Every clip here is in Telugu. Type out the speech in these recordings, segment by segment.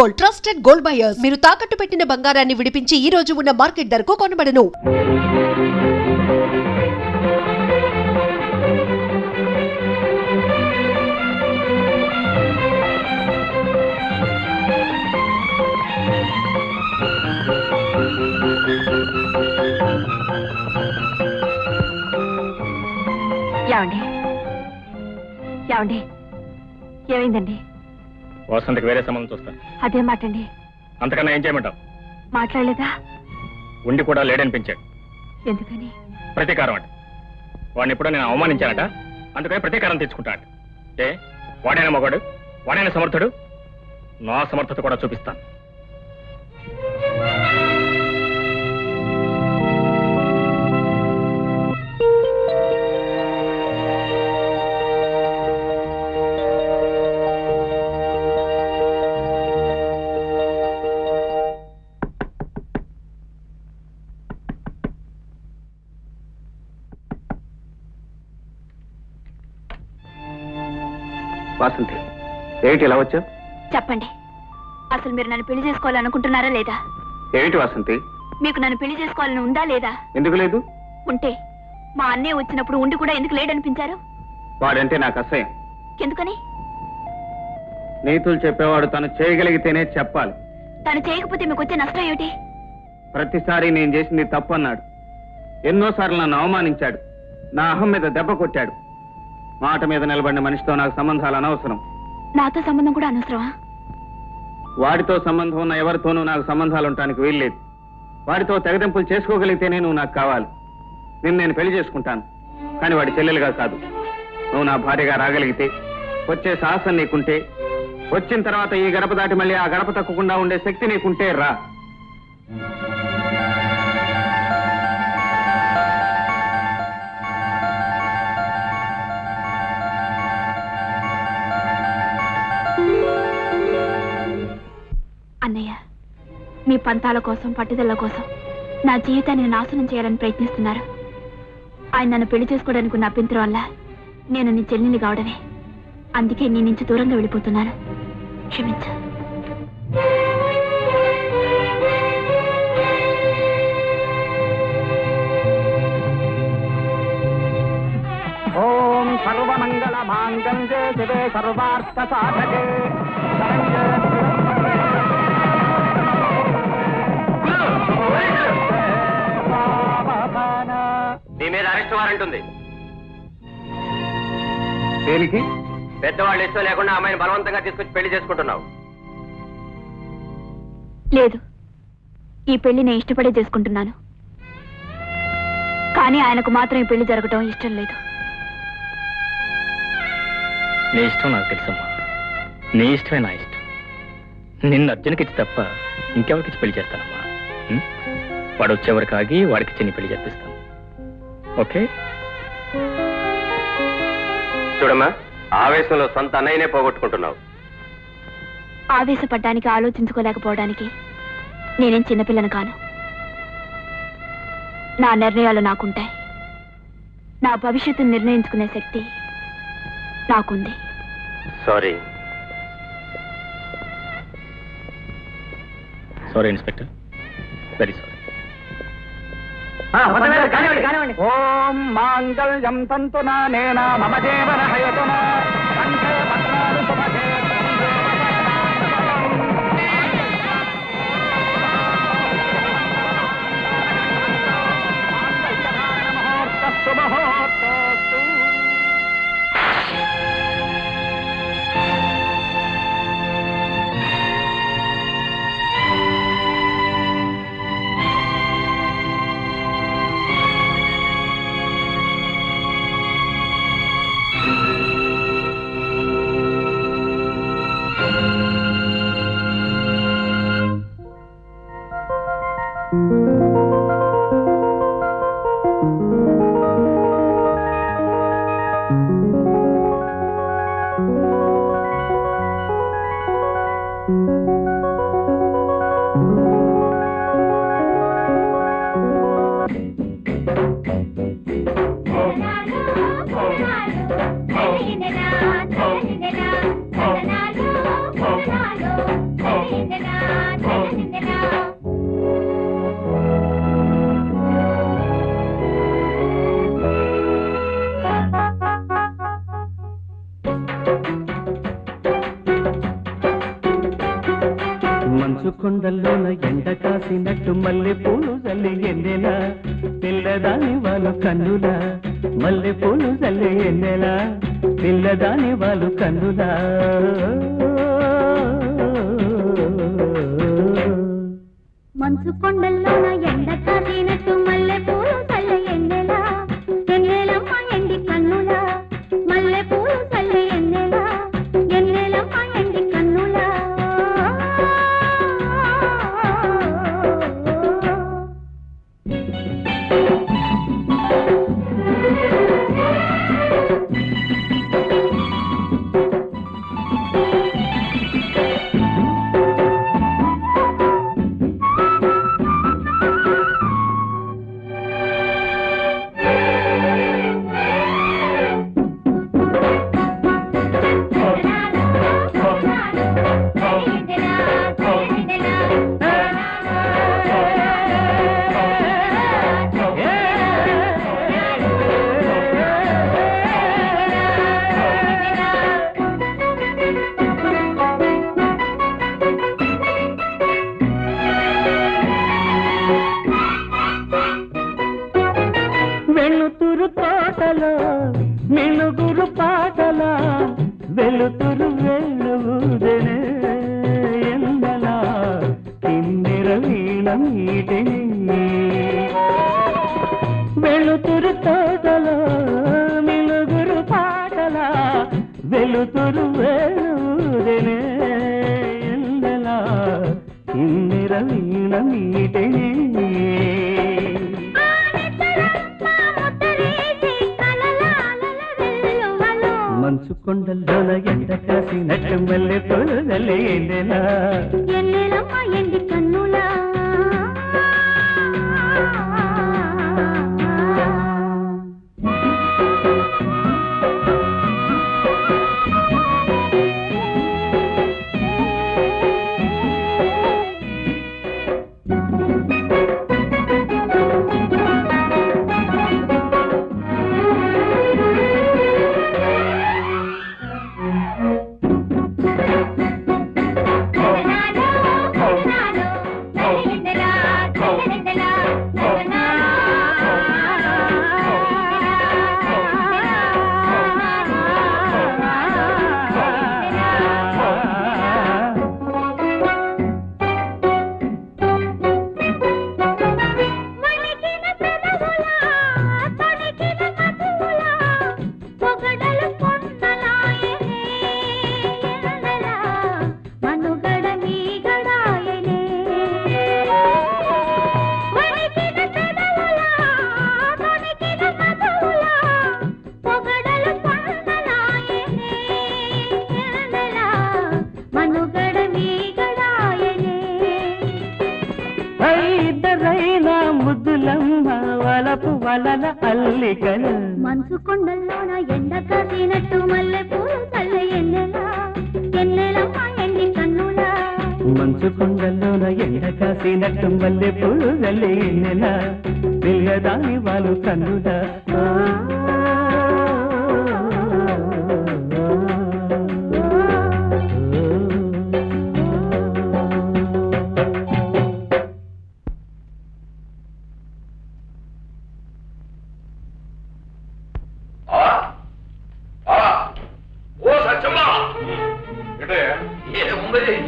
Gold, trusted gold buyers. మీరు తాకట్టు పెట్టిన బంగారాన్ని విడిపించి ఈ రోజు ఉన్న మార్కెట్ ధరకు కొనబడను. ఏమైందండి? వసంతకి వేరే సంబంధం చూస్తాను. అదే మాటండి. అంతకన్నా ఏం చేయమంటావు? మాట్లాడలేదా? ఉండి కూడా లేడనిపించాడు. ఎందుకని? ప్రతీకారం అంటే వాడిని ఎప్పుడో నేను అవమానించానట, అందుకని ప్రతీకారం తెచ్చుకుంటాడు. వాడైనా మగాడు, వాడైనా సమర్థుడు, నా సమర్థత కూడా చూపిస్తాను. వాసంతి, ఏమిటి ఇలా వచ్చావు? చెప్పండి, అసలు మీరు నన్ను పెళ్లి చేసుకోవాలనుకుంటున్నారా లేదా? ఏమిటి వాసంతి? మీకు నన్ను పెళ్లి చేసుకోవాలని ఉందా లేదా? ఎందుకు లేదు? ఉంటే మా అన్నయ్య వచ్చినప్పుడు ఉండి కూడా ఎందుకు లేడనిపించారు? వాడంటే నాకు అసహ్యం. ఎందుకని? నీతులు చెప్పేవాడు తను చేయగలిగితేనే చెప్పాలి. తను చేయకపోతే మీకు వచ్చే నష్టం ఏమిటి? ప్రతిసారి నేను చేసింది తప్పు అన్నాడు. ఎన్నోసార్లు నన్ను అవమానించాడు. నా అహం మీద దెబ్బ కొట్టాడు. మాట మీద నిలబడిన మనిషితో నాకు సంబంధాలు అనవసరం. నాతో సంబంధం కూడా అనవసరమా? వాడితో సంబంధం ఉన్న ఎవరితోనూ నాకు సంబంధాలు ఉండటానికి వీల్లేదు. వాడితో తెగదెంపులు చేసుకోగలిగితేనే నువ్వు నాకు కావాలి. నేను పెళ్లి చేసుకుంటాను, కానీ వాడి చెల్లెలుగా కాదు. నువ్వు నా భార్యగా రాగలిగితే, వచ్చే సాహసం నీకుంటే, వచ్చిన తర్వాత ఈ గడప దాటి మళ్ళీ ఆ గడప తక్కకుండా ఉండే శక్తి నీకుంటే రా. అన్నయ్య, మీ పంతాల కోసం, పట్టుదల కోసం నా జీవితాన్ని నాశనం చేయాలని ప్రయత్నిస్తున్నారు. ఆయన నన్ను పెళ్లి చేసుకోవడానికి ఉన్న అభ్యంతరం వల్ల నేను నీ చెల్లిని కావడమే. అందుకే నీ నుంచి దూరంగా వెళ్ళిపోతున్నాను. క్షమించు. ఓం సర్వమంగళ మాంగళ్యే శివే సర్వార్థ సాధకే నీ మీద అరెస్ట్ వారెంట్ ఉంది. దేనికి? పెద్దవాళ్ళు ఇష్టం లేకుండా అమ్మాయిని బలవంతంగా తీసుకొచ్చి పెళ్లి చేసుకుంటున్నావు. లేదు, ఈ పెళ్లి నేను ఇష్టపడే చేసుకుంటున్నాను. కానీ ఆయనకు మాత్రం ఈ పెళ్లి జరగటం ఇష్టం లేదు. నీ ఇష్టం నాకు తెలుసమ్మా. నీ ఇష్టమే నా ఇష్టం. నిన్ను అర్జున్కిచ్చి తప్ప ఇంకెవరికిచ్చి పెళ్లి చేస్తానమ్మా. వాడు వచ్చేవరకు ఆగి వాడికి చిన్ని పెళ్లి చేపిస్తాను. ఓకే? చూడమ్మా, ఆవేశంలో సొంత అన్నయ్యనే పోగొట్టుకుంటున్నావు. ఆవేశపడ్డానికి, ఆలోచించుకోలేకపోవడానికి నేనేం చిన్నపిల్లను కాను. నా నిర్ణయాలు నాకుంటాయి. నా భవిష్యత్తును నిర్ణయించుకునే శక్తి నాకుంది. Sorry inspector, very sorry. ఓం మాంగళ్యం తంతునా నేనా మమ జీవన హయతునా కంఠే భద్రాలు శుభగే శుభహోత్తస్తు. మంచు కొండల్లోన ఎండ కాసినట్టు మల్లె పూలు జల్లి ఎన్నెలా పిల్లదాని వాళ్ళు కన్నులా మల్లె పూలు జల్లి ఎన్నెలా పిల్లదాని వాళ్ళు కన్నులా మంచు కొండల్లోన ఎండ కాసినట్టు మల్లె పూలు చల్ల ఎన్నెలా ఎన్నెలమ్మ ఎండి కన్నులా మల్లె పూలు చల్ల ఎన్నెలా ఎన్నెలమ్మ ఎండి కన్నులా వెలుతురు తోటలో మెలుగురు పాటల వెలుతురు వెలుగుదనే ఎందలా కిన్నెర వీణ మీటనే వెలుతురు తోటలో మెలుగురు పాటల వెలుతురు వెలుగుదనే ఎందలా కిన్నెర వీణ మీటనే మంచు కొండల్లోన ఎండ కాసినట్టు మల్లె పూలు జల్లి ఎన్నెలా ఎన్నెలమ్మ ఎండి కన్నులా ముద్దులమ్మ వలపు వలల అల్లికలు మంచు కొండల్లోన ఎండ కాసినట్టు మల్లె పూలు చల్ల ఎన్నెలా ఎన్నెలమ్మ ఎండి కన్నులా మంచు కొండల్లోన ఎండ కాసినట్టు మల్లె పూలు జల్లి ఎన్నెలా పిల్లదాని వాళ్ళు కన్నులా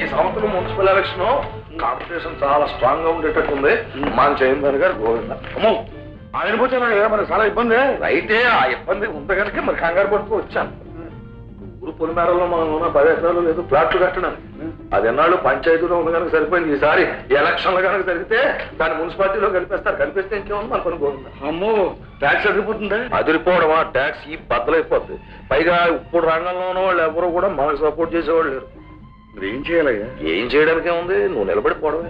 ఈ సంవత్సరం మున్సిపల్ ఎలక్షన్ కాంపిటీషన్ చాలా స్ట్రాంగ్ గా ఉండేటట్టుంది మన చైర్మన్ గారు గోవింద అమ్మో ఆయన పోతే మరి చాలా ఇబ్బంది అయితే ఆ ఇబ్బంది ఉంది కనుక మరి కంగారు పడుతూ వచ్చాను ఊరు పొలిమేరలో మనం 10 ఎకరాలు లేదు ఫ్లాట్లు కట్టడానికి అది ఎన్నాళ్ళు పంచాయతీలో ఉంది కనుక సరిపోయింది ఈసారి ఎలక్షన్లు కనుక జరిగితే దాన్ని మున్సిపాలిటీలో కలిపేస్తే ఇంకేముంది మన పని గోవింద అమ్మో ట్యాక్స్ అదిరిపోతుందా అదిరిపోవడమా ట్యాక్స్ ఈ బద్దలైపోద్ది పైగా ఇప్పుడు రంగంలోనూ వాళ్ళు ఎవరు కూడా మనకు సపోర్ట్ చేసేవాళ్ళు లేరు మీరు ఏం చేయాలయ్యా ఏం చేయడానికి ఉంది నువ్వు నిలబడిపోవడమే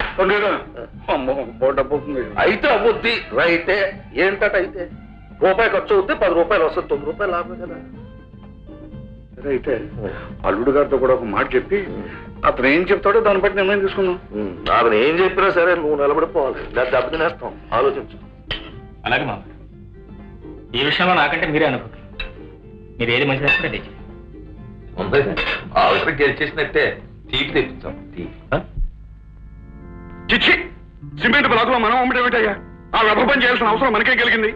అమ్మో పోటపోతుంది అయితే అవ్వద్ది రైతే ఏంటట అయితే రూపాయి ఖర్చు అవుతే 10 రూపాయలు వస్తుంది 9 రూపాయలు లాభం కదా సరే అయితే అల్లుడు గారితో కూడా ఒక మాట చెప్పి అతను ఏం చెప్తాడో దాన్ని బట్టి నిర్ణయం తీసుకుందాం. అతను ఏం చెప్పినా సరే నువ్వు నిలబడిపోవాలి, లేదా దెబ్బ తినేస్తాం. ఆలోచించు. అలాగే మామ, ఈ విషయంలో నాకంటే మీరే అనుకుంటున్నారు. మీరు ఏది మంచిది అనుకుంటే ఉంది ఆవిడ గెలిచేసినట్టే తీపి తెప్పించాం. చిచ్చి, సిమెంట్ బ్లాకులో మనం అమ్మటేమిటయ్యా? ఆ వ్యవహారం చేయాల్సిన అవసరం మనకే కలిగింది.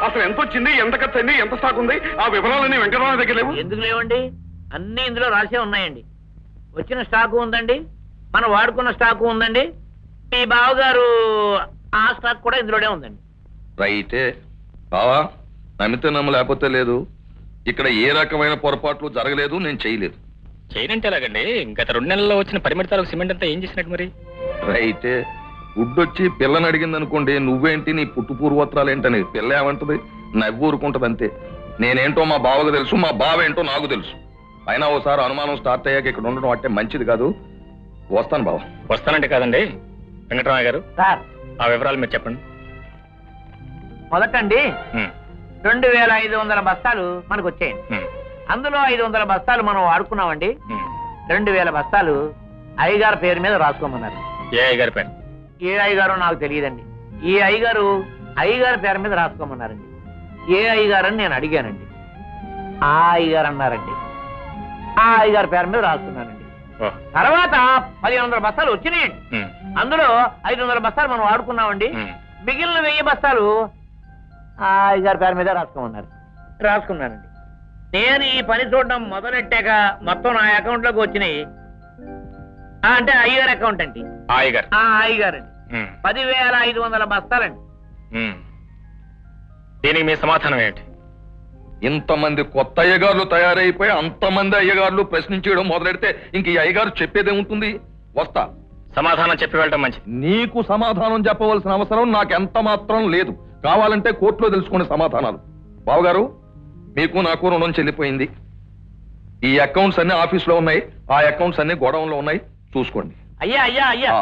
అసలు ఎంత వచ్చింది, ఎంత ఖర్చు అయింది, ఎంత స్టాక్ ఉంది, ఆ వివరాలన్నీ వెంకటరావు దగ్గర లేవు. ఎందుకు లేవండి? అన్ని ఇందులో రాసే ఉన్నాయండి. వచ్చిన స్టాకు ఉందండి, మనం వాడుకున్న స్టాకు ఉందండి, మీ బావగారు ఆ స్టాక్ కూడా ఇందులోనే ఉందండి. రైటే బావా, నమ్మితే నమ్మలేకపోతే లేదు. ఇక్కడ ఏ రకమైన పొరపాట్లు జరగలేదు, నేను చేయలేదు. చేయనంటే ఎలాగండి? గత 2 నెలల్లో వచ్చిన పరిమితాలకు సిమెంట్ అంతా ఏం చేసినట్టు మరి? రైటే, గుడ్డొచ్చి పిల్లని అడిగింది అనుకోండి, నువ్వేంటి నీ పుట్టు పూర్వత్రాలేంటని పిల్ల ఏమంటది? నవ్వు ఊరుకుంటది అంతే. నేనేంటో మా బావకు తెలుసు, మా బావ ఏంటో నాకు తెలుసు. అయినా ఓసారి అనుమానం స్టార్ట్ అయ్యాక ఇక్కడ ఉండడం అంటే మంచిది కాదు. వస్తాను బావ. వస్తానంటే కాదండి వెంకటరామయ్య గారు, సార్, ఆ వివరాలు మీరు చెప్పండి. మొదటండి ఉమ్, 2500 బస్తాలు మనకు వచ్చాయండి. ఉమ్, అందులో 500 బస్తాలు మనం వాడుకున్నామండి. ఉమ్. 2000 బస్తాలు అయ్యగారి పేరు మీద రాసుకోమన్నారు. ఏ అయ్యగారి పేరు? ఏ అయ్యగారో నాకు తెలియదండి. ఈ అయ్యగారు అయ్యగారి పేరు మీద రాసుకోమన్నారండి. ఏ అయ్యగారు అని నేను అడిగానండి. ఆ అయ్యగారు అన్నారండి. ఆ అయ్యగారి పేరు మీద రాసుకున్నానండి. ఓ, తర్వాత 1500 బస్తాలు వచ్చినాయండి. ఉమ్, అందులో 500 బస్తాలు మనం వాడుకున్నామండి. ఉమ్. మిగిలిన 1000 బస్తాలు ఆ అయ్యగారి పేరు మీద రాసుకోమన్నారు. రాసుకున్నానండి. నేను ఈ పని చూడడం మొదలెట్టాక మొత్తం నా అకౌంట్ లోకి వచ్చినాయి. అంటే అయ్యగారి అకౌంట్ అండి. ఆ అయ్యగారు. ఆ అయ్యగారండి. ఉమ్, 10,500 బస్తాలండి. ఉమ్. దీనికి మీ సమాధానం ఏంటి? ఇంతమంది కొత్త అయ్యగారులు తయారైపోయి అంతమంది అయ్యగారులు ప్రశ్నించడం మొదలెడితే ఇంక ఈ అయ్యగారు చెప్పేదేముంటుంది? వస్తా. సమాధానం చెప్పి వెళ్ళడం మంచిది. నీకు సమాధానం చెప్పవలసిన అవసరం నాకెంత మాత్రం లేదు. కావాలంటే కోర్టులో తెలుసుకునే సమాధానాలు. బావగారు, మీకు నాకు రుణం చెల్లిపోయింది. ఈ అకౌంట్స్ అన్ని ఆఫీస్లో ఉన్నాయి, ఆ అకౌంట్స్ అన్ని గోడౌన్లో ఉన్నాయి, చూసుకోండి. అయ్యా అయ్యా అయ్యా, ఆ,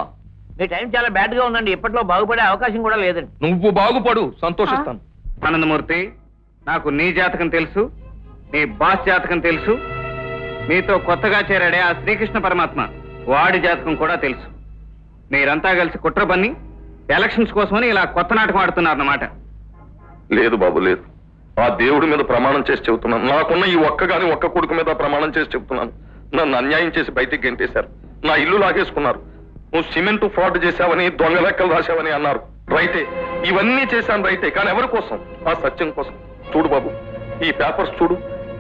మీ టైం చాలా బ్యాడ్ గా ఉందండి. ఇప్పట్లో బాగుపడే అవకాశం కూడా లేదండి. నువ్వు బాగుపడు, సంతోషిస్తాను. ఆనందమూర్తి, నాకు నీ జాతకం తెలుసు, నీ బాస్ జాతకం తెలుసు, మీతో కొత్తగా చేరాడే ఆ శ్రీకృష్ణ పరమాత్మ వాడి జాతకం కూడా తెలుసు. మీరంతా కలిసి కుట్ర పన్ని ఎలక్షన్స్ కోసమని ఇలా కొత్త నాటకం ఆడుతున్నారన్నమాట. లేదు బాబు, లేదు. ఆ దేవుడి మీద ప్రమాణం చేసి చెబుతున్నాను. నాకున్న ఈ ఒక్క కొడుకు మీద ప్రమాణం చేసి చెబుతున్నాను. నన్ను అన్యాయం చేసి బయటికి గెంటేశారు. నా ఇల్లు లాగేసుకున్నారు. నువ్వు సిమెంట్ ఫ్రాడ్ చేశావని, దొంగ లెక్కలు రాశావని అన్నారు. రైతే, ఇవన్నీ చేశాను రైతే. కానీ ఎవరి కోసం? ఆ సత్యం కోసం. చూడు బాబు, ఈ పేపర్స్ చూడు.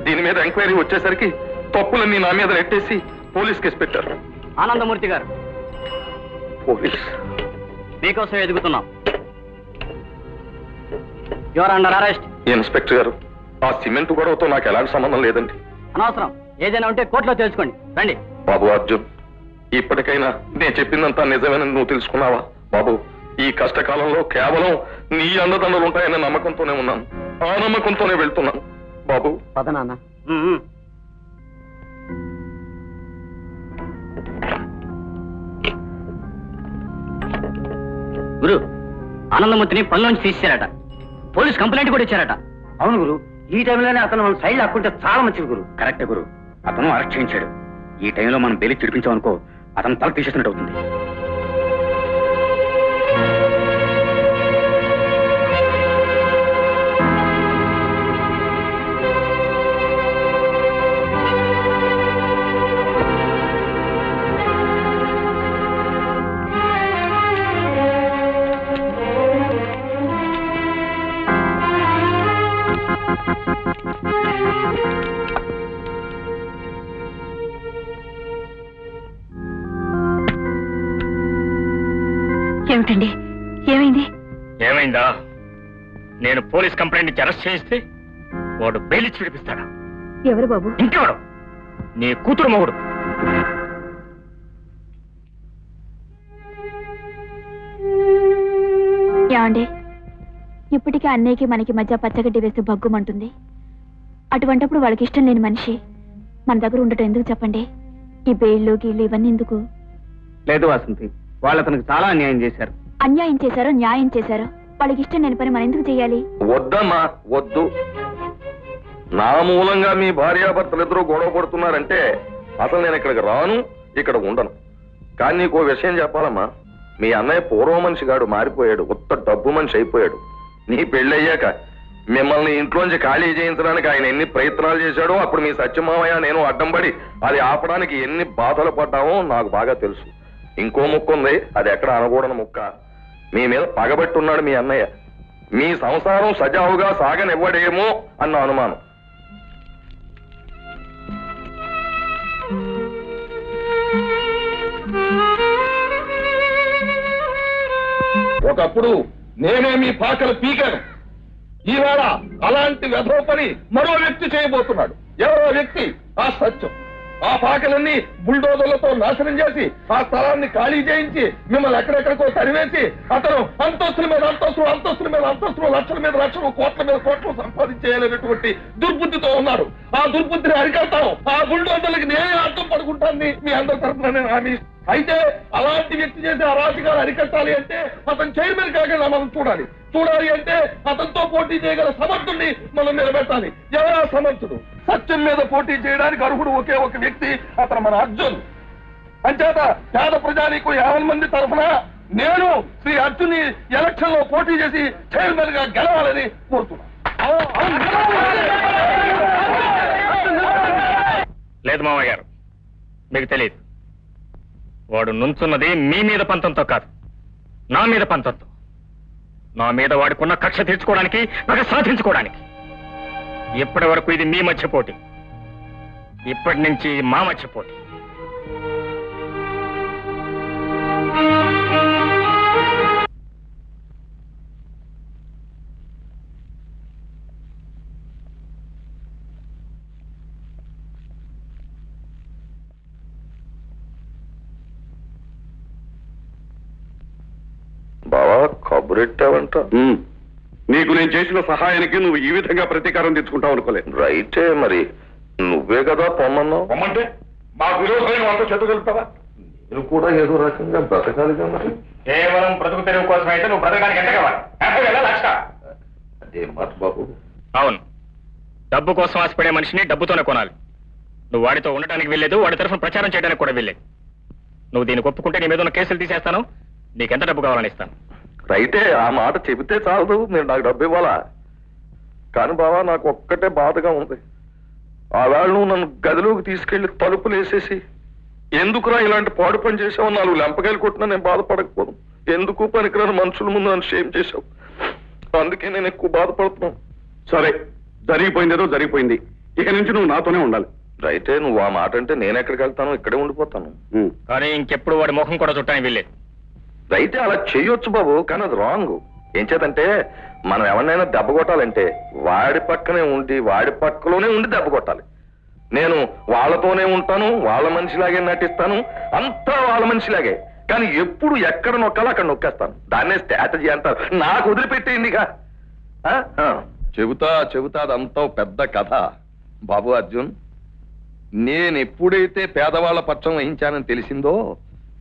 దీని మీద ఎంక్వైరీ వచ్చేసరికి తప్పులన్నీ నా మీద నెట్టేసి పోలీస్ కేసు పెట్టారు. ఆనందమూర్తి గారు, పోలీస్ మీకోసం ఎదుగుతున్నాం. Your under arrest. ఇన్స్పెక్టర్ గారు, ఆ సిమెంట్ గొడవతో నాకు ఎలాంటి సంబంధం లేదండి. అనవసరం. ఏదైనా ఉంటే కోర్టులో తెలుసుకోండి. రండి. బాబు అర్జున్, ఇప్పటికైనా నేను చెప్పిందంతా నిజమేనని నువ్వు తెలుసుకున్నావా? బాబు, ఈ కష్టకాలంలో కేవలం నీ అండదండలు ఉంటాయనే నమ్మకంతోనే ఉన్నాను. ఆ నమ్మకంతోనే వెళ్తున్నాను. బాబు, పద నాన్న. గురు, ఆనందమూర్తిని పనిలోంచి తీసేశారట. పోలీస్ కంప్లైంట్ కూడా ఇచ్చారట. అవును గురు, ఈ టైంలోనే అతను మన సైడ్ లాక్కుంటే చాలా మంచిది గురు. కరెక్టే గురు, అతను అరెస్ట్ చేయించాడు. ఈ టైంలో మనం బెయిల్ చిడిపించామనుకో, అతను తల తీసేసినట్టు అవుతుంది. ఏమిటండి, ఏమైంది? ఏమైందా? నేను పోలీస్ కంప్లైంట్ ఇచ్చి అరెస్ట్ చేయిస్తే వాడు బెయిల్ ఇచ్చి విడిపిస్తాడా? ఎవరు బాబు? ఇంకెవడు? నీ కూతురు మొగుడు. ఏమండి, ఇప్పటికే అన్నయ్యకి మనకి మధ్య పచ్చగడ్డి వేస్తే బగ్గుమంటుంది. అటువంటప్పుడు వాళ్ళకి ఇష్టం లేని మనిషి మన దగ్గర ఉండటం ఎందుకు చెప్పండి? ఈ బెయిళ్ళు గీళ్ళు ఇవన్నీ ఎందుకు? లేదు వాసంతి, వాళ్ళు అతనికి చాలా అన్యాయం చేశారు. అన్యాయం చేశారో న్యాయం చేశారో వాళ్ళకి ఇష్టం లేని పని మనం ఎందుకు చెయ్యాలి? వద్దమ్మా, వద్దు. నా మూలంగా మీ భార్యాభర్తలు ఇద్దరు గొడవ పడుతున్నారంటే అసలు నేను ఇక్కడికి రాను, ఇక్కడ ఉండను. కానీ నీకు విషయం చెప్పాలమ్మా, మీ అన్నయ్య పూర్వ మనిషిగాడు మారిపోయాడు, ఉత్త డబ్బు మనిషి అయిపోయాడు. నీ పెళ్ళయ్యాక మిమ్మల్ని ఇంట్లోంచి ఖాళీ చేయించడానికి ఆయన ఎన్ని ప్రయత్నాలు చేశాడో, అప్పుడు మీ సత్యమామయ్య నేను అడ్డం పడి అది ఆపడానికి ఎన్ని బాధలు పడ్డామో నాకు బాగా తెలుసు. ఇంకో ముక్క ఉంది, అది ఎక్కడ అనకూడని ముక్క. మీ మీద పగబట్టున్నాడు మీ అన్నయ్య. మీ సంసారం సజావుగా సాగనివ్వడేమో అన్న అనుమానం. ఒకప్పుడు నేనే మీ పాకలు పీకాను. ఈవేళ అలాంటి వెధవ పని మరో వ్యక్తి చేయబోతున్నాడు. ఎవరో వ్యక్తి ఆ సత్యం. ఆ పాకలన్నీ బుల్డోజర్లతో నాశనం చేసి ఆ స్థలాన్ని ఖాళీ చేయించి మిమ్మల్ని ఎక్కడెక్కడికో తరివేసి అతను అంతస్తుల మీద అంతస్తులు, అంతస్తుల మీద అంతస్తులు, లక్షల మీద లక్షలు, కోట్ల మీద కోట్లు సంపాదించేయాలనేటువంటి దుర్బుద్ధితో ఉన్నాడు. ఆ దుర్బుద్ధిని అరికడతాం. ఆ బుల్డోజర్లకి నేనే అర్థం పడుకుంటాను మీ అందరి తరఫున నేను హామీ. అయితే అలాంటి వ్యక్తి చేసే అరాచకాలు అరికట్టాలి అంటే అతను చైర్మన్ కాకుండా మనం చూడాలి అంటే అతనితో పోటీ చేయగల సమర్థుడిని మనం నిలబెట్టాలి. ఎవరా సమర్థుడు? సత్యం మీద పోటీ చేయడానికి అర్హుడు ఒకే ఒక వ్యక్తి, అతను మన అర్జున్. అంచేత పేద ప్రజానీకు 50 మంది తరఫున నేను శ్రీ అర్జున్ ఎలక్షన్ లో పోటీ చేసి చైర్మన్ గా గెలవాలని కోరుతున్నాను. లేదు మామయ్య గారు, మీకు తెలియదు. వాడు నుంచున్నది మీ మీద పంతంతో కాదు, నా మీద పంతంతో. నా మీద వాడుకున్న కక్ష తీర్చుకోవడానికి, పగ సాధించుకోవడానికి. ఇప్పటి వరకు ఇది మీ మధ్య పోటీ, ఇప్పటి నుంచి మా మధ్య పోటీ. బావా కబురెట్టావంట. నీకు నేను చేసిన సహాయానికి నువ్వు ఈ విధంగా ప్రతీకారం తెచ్చుకుంటావు అనుకోలేదు. రైటే, మరి నువ్వే కదా పొమ్మన్నావు. పొమ్మంటే మా విరోధమైన వాళ్ళతో చెత్తగలుగుతావా? నేను కూడా ఏదో రకంగా బ్రతకాలిగా. మరి కేవలం బ్రతుకు తెరువు కోసం అయితే నువ్వు బ్రతకడానికి ఎంత కావాలి? లక్ష. అదే మాట బాబు. అవును, డబ్బు కోసం ఆశపడే మనిషిని డబ్బుతోనే కొనాలి. నువ్వు వాడితో ఉండటానికి వెళ్ళలేదు, వాడి తరఫున ప్రచారం చేయడానికి కూడా వెళ్ళలేదు. నువ్వు దీనికి ఒప్పుకుంటే నీ మీద ఉన్న కేసులు తీసేస్తాను, నీకెంత డబ్బు కావాలని ఇస్తాను. రైతే, ఆ మాట చెబితే చాలదు, మీరు నాకు డబ్బు ఇవ్వాలా? కానీ బావా నాకు ఒక్కటే బాధగా ఉంది. ఆ వేళ నువ్వు నన్ను గదిలోకి తీసుకెళ్లి తలుపులు వేసేసి ఎందుకురా ఇలాంటి పాడు పని చేసావు, 4 లెంపకాయలు కొట్టినా నేను బాధపడకపోను. ఎందుకు పనికిరాని మనుషుల ముందు నన్ను షేమ్ చేశావు. అందుకే నేను ఎక్కువ బాధపడుతున్నాను. సరే, జరిగిపోయిందేదో జరిగిపోయింది. ఇక నుంచి నువ్వు నాతోనే ఉండాలి. రైతే, నువ్వు ఆ మాట అంటే నేను ఎక్కడికి వెళ్తాను, ఇక్కడే ఉండిపోతాను. కానీ ఇంకెప్పుడు వాడి ముఖం కూడా చుట్టానికి వెళ్ళలేదు. రైతే అలా చెయ్యొచ్చు బాబు, కానీ అది రాంగ్. ఏం చేతంటే మనం ఎవరినైనా దెబ్బ కొట్టాలంటే వాడి పక్కనే ఉండి వాడి పక్కలోనే ఉండి దెబ్బ కొట్టాలి. నేను వాళ్ళతోనే ఉంటాను, వాళ్ళ మనిషిలాగే నటిస్తాను, అంతా వాళ్ళ మనిషిలాగే. కానీ ఎప్పుడు ఎక్కడ నొక్కాలో అక్కడ నొక్కేస్తాను. దాన్నే స్ట్రాటజీ అంటారు. నాకు వదిలిపెట్టేయండిగా. చెబుతా అదంతా పెద్ద కథ. బాబు అర్జున్, నేను ఎప్పుడైతే పేదవాళ్ల పక్షం వహించానని తెలిసిందో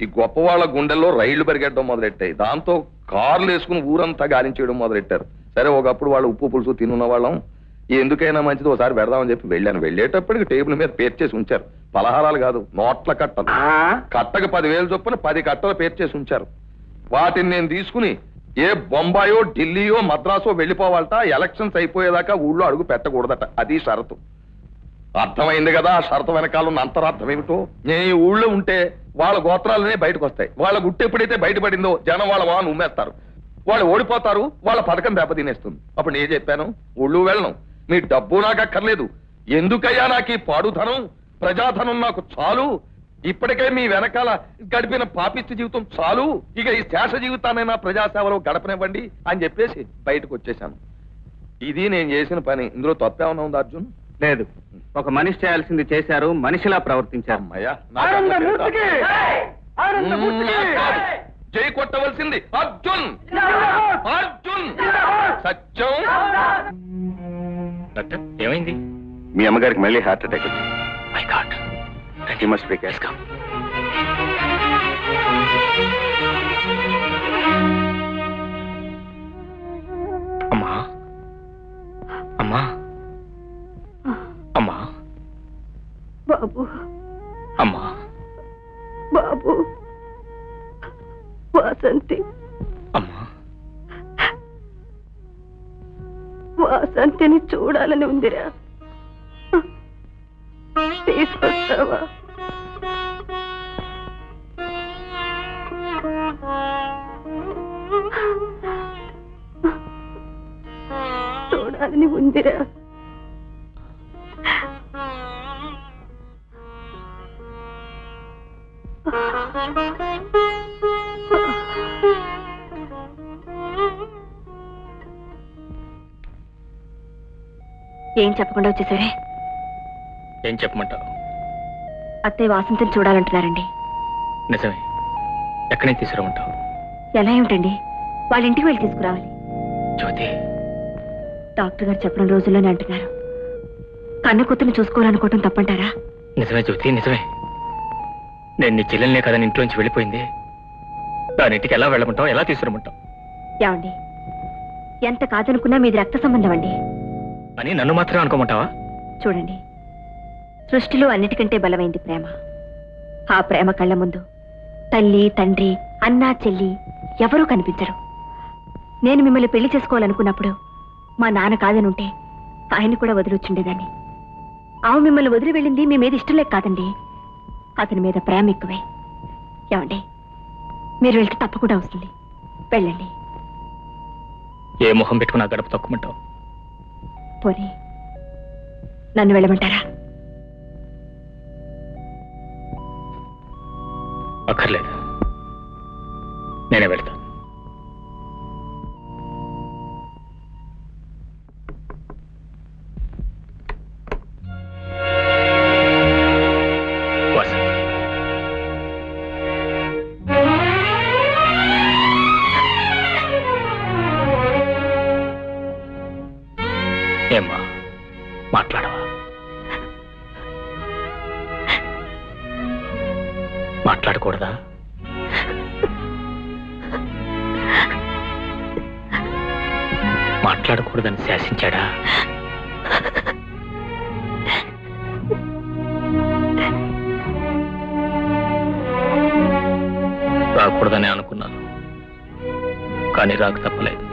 ఈ గొప్పవాళ్ల గుండెల్లో రైళ్లు పరిగెట్టడం మొదలెట్టాయి. దాంతో కార్లు వేసుకుని ఊరంతా గాలించేయడం మొదలెట్టారు. సరే, ఒకప్పుడు వాళ్ళు ఉప్పు పులుసు తినున్న వాళ్ళం, ఎందుకైనా మంచిది ఒకసారి పెడదామని చెప్పి వెళ్ళాను. వెళ్ళేటప్పటికి టేబుల్ మీద పేర్చేసి ఉంచారు. పలహారాలు కాదు, నోట్ల కట్టలు. కట్టకు 10,000 చొప్పున 10 కట్టలు పేర్చేసి ఉంచారు. వాటిని నేను తీసుకుని ఏ బొంబాయో, ఢిల్లీయో, మద్రాసో వెళ్ళిపోవాలట. ఎలక్షన్స్ అయిపోయేదాకా ఊళ్ళో అడుగు పెట్టకూడదట. అది షరతు. అర్థమైంది కదా ఆ షరతు వెనకాల ఉన్న అంతరార్థం ఏమిటో? నేను ఈ ఊళ్ళో ఉంటే వాళ్ళ గోత్రాలనే బయటకు వస్తాయి. వాళ్ళ గుట్టు ఎప్పుడైతే బయటపడిందో జనం వాళ్ళ వాహనం ఉమ్మేస్తారు. వాళ్ళు ఓడిపోతారు, వాళ్ళ పథకం దెబ్బతినేస్తుంది. అప్పుడు నేను చెప్పాను, ఊళ్ళు వెళ్ళను, మీ డబ్బు నాకు అక్కర్లేదు. ఎందుకయ్యా నాకు ఈ పాడుధనం, ప్రజాధనం నాకు చాలు. ఇప్పటికే మీ వెనకాల గడిపిన పాపిష్టి జీవితం చాలు. ఇక ఈ శేష జీవితానైనా ప్రజాసేవలో గడపనివ్వండి అని చెప్పేసి బయటకు వచ్చేసాను. ఇది నేను చేసిన పని. ఇందులో తప్పేమన్నా ఉంది అర్జున్? లేదు, ఒక మనిషి చేయాల్సింది చేశారు, మనిషిలా ప్రవర్తించారు. అమ్మయ్యా, జై కొట్టవలసింది అర్జున్. అర్జున్ సత్యం. డాక్టర్, ఏమైంది? మీ అమ్మగారికి మళ్ళీ హార్ట్ అటాక్ వచ్చింది. My God, you must be careful. అమ్మా, అమ్మా, బాబు అమ్మా బాబు వాసంతి అమ్మా వాసంతిని చూడాలని ఉందిరా తీసుకొస్తావా చూడాలని ఉందిరా ఏం చెప్పకుండా వచ్చేసరే ఏం చెప్పమంటావు? అత్తయ్య వాసంతిని చూడాలంటున్నారండి. నిజమే. ఎక్కడి నుంచి తీసుకురమంటావు? ఎలా ఏమిటండి, వాళ్ళ ఇంటికి వెళ్ళి తీసుకురావాలి. జ్యోతి, డాక్టర్ గారు చెప్పడం రోజుల్లోనే అంటున్నారు. కన్న కూతుర్ని చూసుకోవాలనుకోవటం తప్పంటారా? నిజమే జ్యోతి, నిజమే. నేను నీ చెల్లెల్నే కదా ఇంట్లోంచి వెళ్ళిపోయింది. దాని ఇంటికి ఎలా వెళ్ళమంటావు, ఎలా తీసుకురమంటావు? ఏమండి, ఎంత కాదనుకున్నా మీది రక్త సంబంధం అండి. అని నన్ను మాత్రం అనుకోమంటావా? చూడండి, సృష్టిలో అన్నిటికంటే బలమైంది ప్రేమ. ఆ ప్రేమ కళ్ళ ముందు తల్లి, తండ్రి, అన్నా, చెల్లి ఎవరూ కనిపించరు. నేను మిమ్మల్ని పెళ్లి చేసుకోవాలనుకున్నప్పుడు మా నాన్న కాదనుంటే ఆయన కూడా వదిలొచ్చుండేదాన్ని. ఆమె మిమ్మల్ని వదిలి వెళ్ళింది మీ మీద ఇష్టం లేక కాదండి, అతని మీద ప్రేమ ఎక్కువే. ఏమండి, మీరు వెళ్తే తప్పకుండా వస్తుంది. వెళ్ళండి. ఏ మొహం పెట్టుకుని ఆ గడప తొక్కమంటావు? పోనీ నన్ను వెళ్ళమంటారా? అక్కర్లేదు, నేనే వెళ్తాను. ఏమ్మా, మాట్లాడవా? మాట్లాడకూడదా? మాట్లాడకూడదని శాసించాడా? రాకూడదని అనుకున్నాను, కానీ రాక తప్పలేదు.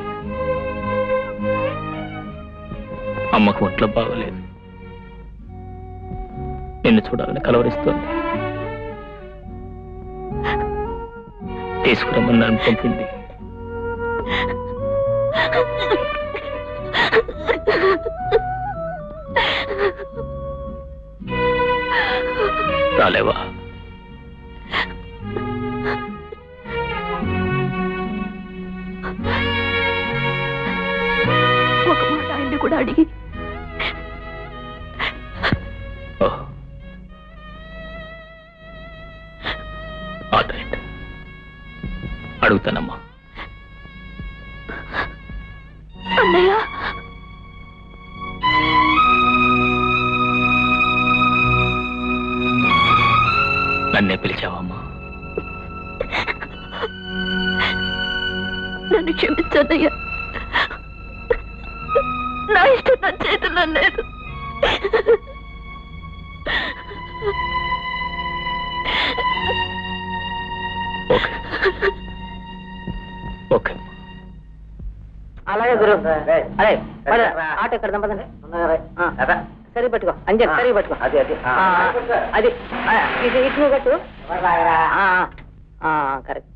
అమ్మకు ఒంట్లో బాగలేదు, నిన్ను చూడాలని కలవరిస్తోంది. తీసుకురమ్మని నన్ను పంపింది. రాలేవా? ఒక మాట ఆయన కూడా అడిగి అడుగుతానమ్మా. అన్నయ్య, నన్నే పిలిచావమ్మా? నన్ను క్షమించన్నయ్య, నా ఇష్టం నా చేతుల్లో లేదు. Okay okay. అలాగే గురు. అదే ఆటో ఇక్కడ దంపదండి. సరి పట్టుకో అంజన్, సరి పట్టుకో. అది అది ఇది ఇటు నువ్వు కట్టు. కరెక్ట్.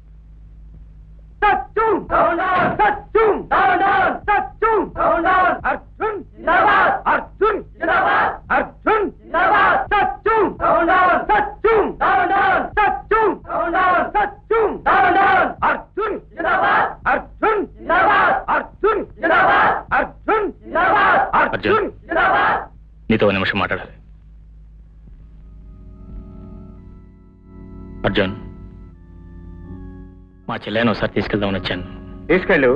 అర్జున్, నీతో ఒక నిమిషం మాట్లాడాలి. అర్జున్, మా చెల్లెని ఒకసారి తీసుకెళ్దామని వచ్చాను. తీసుకెళ్ళు.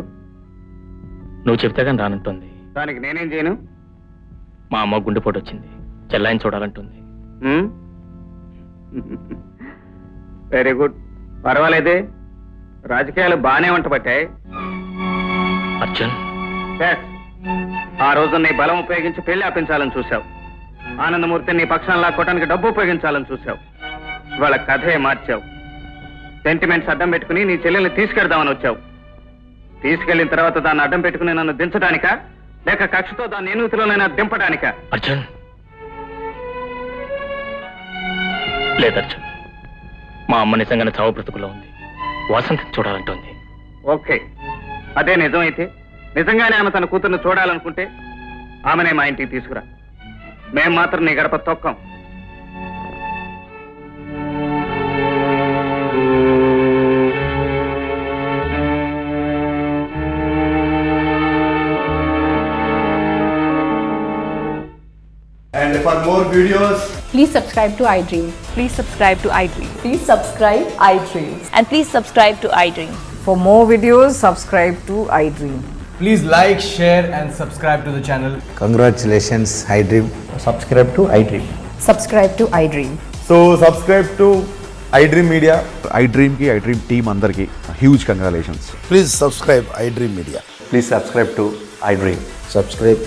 నువ్వు చెప్తే కానీ రానంటుంది. దానికి నేనేం చేయను? మా అమ్మ గుండెపోటు వచ్చింది, చెల్లాయిని చూడాలంటుంది. Very good, పర్వాలేదే. రాజకీయాలు బాగానే వంట పట్టాయి. అర్జున్, ఆ రోజు నీ బలం ఉపయోగించి పెళ్లి ఆపించాలని చూశావు. ఆనందమూర్తిని నీ పక్షాన్ని లాక్కోవడానికి డబ్బు ఉపయోగించాలని చూసావు. ఇవాళ కథే మార్చావు. సెంటిమెంట్స్ అడ్డం పెట్టుకుని నీ చెల్లెల్ని తీసుకెళ్దామని వచ్చావు. తీసుకెళ్లిన తర్వాత దాన్ని అడ్డం పెట్టుకుని నన్ను దించడానికా, లేక కక్షతో దాన్ని ఎనుగుతిలోనైనా దింపడానికా? అర్జున్, లేదు అర్జున్, మా అమ్మ నిజంగానే చావు బ్రతుకులో ఉంది. వాసంతిని చూడాలంటోంది. ఓకే, అదే నిజమైతే, నిజంగానే ఆమె తన కూతుర్ని చూడాలనుకుంటే ఆమెనే మా ఇంటికి తీసుకురా. మేం మాత్రం నీ గడప తొక్కం. And for more videos, Please subscribe to iDream. Please subscribe to iDream. Please subscribe iDream. And please subscribe to iDream. For more videos, subscribe to iDream. please like, share and subscribe to the channel. Congratulations, iDream. Subscribe to iDream. Subscribe to iDream. So subscribe to iDream Media. iDream ki iDream team andarki huge congratulations. Please subscribe iDream Media. Please subscribe to iDream. Subscribe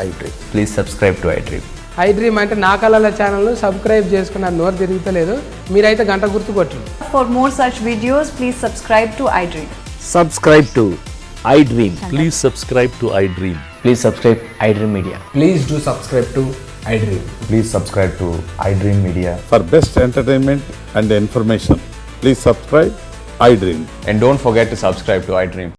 iDream. Please subscribe to iDream. iDream అంటే నా కళల ఛానల్ సబ్స్క్రైబ్ చేసుకున్న నోరు తిరుగుతలేదు. మీరైతే గంట గుర్తు కొట్టండి. For more such videos, please subscribe to iDream. Subscribe to iDream. Please subscribe to iDream. Please subscribe iDream Media. Please do subscribe to iDream. Please subscribe to iDream Media. For best entertainment and information, please subscribe iDream. And don't forget to subscribe to iDream.